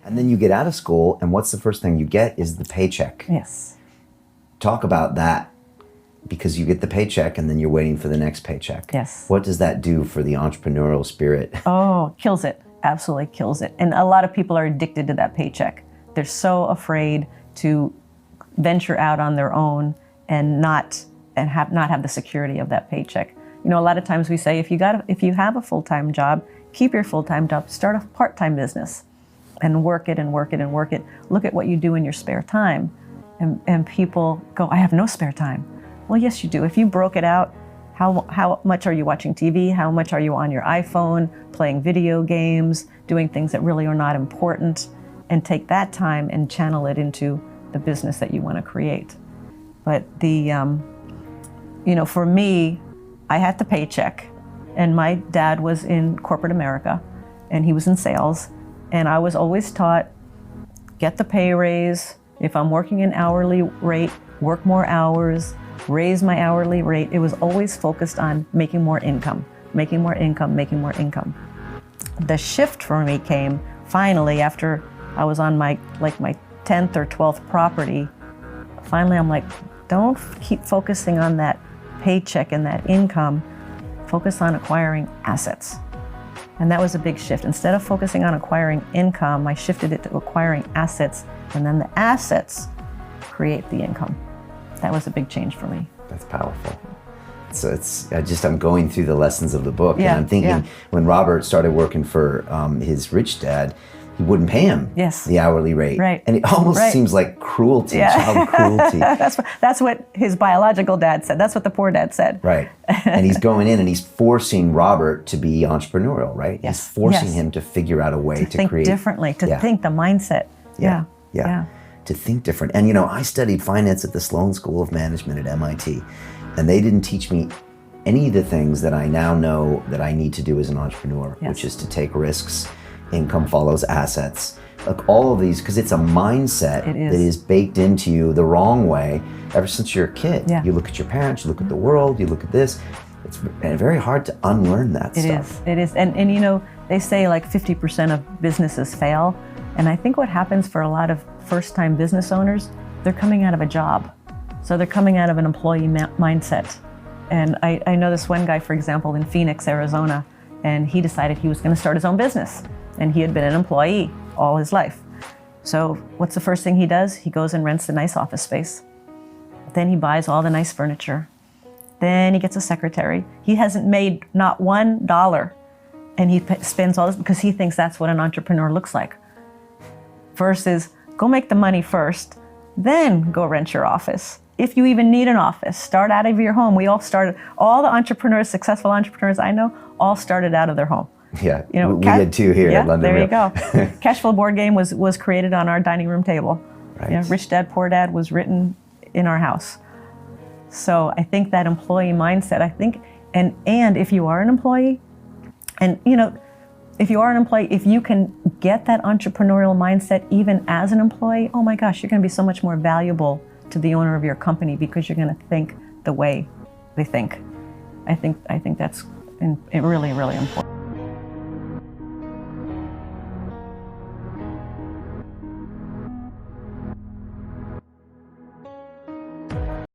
And then you get out of school, and what's the first thing you get is the paycheck. Yes. Talk about that, because you get the paycheck and then you're waiting for the next paycheck. Yes. What does that do for the entrepreneurial spirit? Oh, kills it. Absolutely kills it. And a lot of people are addicted to that paycheck. They're so afraid to venture out on their own and not have the security of that paycheck. You know, a lot of times we say, if you have a full-time job, keep your full-time job, start a part-time business and work it and work it and work it. Look at what you do in your spare time. And people go, I have no spare time. Well, yes, you do. If you broke it out, how much are you watching TV? How much are you on your iPhone, playing video games, doing things that really are not important? And take that time and channel it into the business that you want to create. But for me, I had the paycheck, and my dad was in corporate America, and he was in sales, and I was always taught, get the pay raise. If I'm working an hourly rate, work more hours, raise my hourly rate. It was always focused on making more income, making more income, making more income. The shift for me came finally after I was on my 10th or 12th property. Finally, I'm like, don't keep focusing on that paycheck and that income. Focus on acquiring assets. And that was a big shift. Instead of focusing on acquiring income, I shifted it to acquiring assets, and then the assets create the income. That was a big change for me. That's powerful. So I'm going through the lessons of the book, Yeah, and I'm thinking when Robert started working for his rich dad, he wouldn't pay him the hourly rate. Right. And it almost seems like cruelty, child cruelty. That's what his biological dad said. That's what the poor dad said. Right. And he's going in and he's forcing Robert to be entrepreneurial, right? Yes. He's forcing him to figure out a way to think create. differently, to think the mindset. Yeah. To think different. And I studied finance at the Sloan School of Management at MIT, and they didn't teach me any of the things that I now know that I need to do as an entrepreneur, which is to take risks. Income follows assets. Like all of these, because it's a mindset that is baked into you the wrong way ever since you're a kid. Yeah. You look at your parents, you look at the world, you look at this. It's very hard to unlearn that stuff. It is. And they say like 50% of businesses fail. And I think what happens for a lot of first-time business owners, they're coming out of a job. So they're coming out of an employee mindset. And I know this one guy, for example, in Phoenix, Arizona, and he decided he was going to start his own business. And he had been an employee all his life. So what's the first thing he does? He goes and rents a nice office space. Then he buys all the nice furniture. Then he gets a secretary. He hasn't made not $1, and he spends all this because he thinks that's what an entrepreneur looks like. Versus, go make the money first, then go rent your office. If you even need an office, start out of your home. All the entrepreneurs, successful entrepreneurs I know, all started out of their home. Yeah, we had two here in London. There you go. Cashflow board game was created on our dining room table. Right. Rich Dad, Poor Dad was written in our house. So I think that employee mindset, and if you are an employee, if you can get that entrepreneurial mindset even as an employee, oh my gosh, you're going to be so much more valuable to the owner of your company because you're going to think the way they think. I think that's really, really important.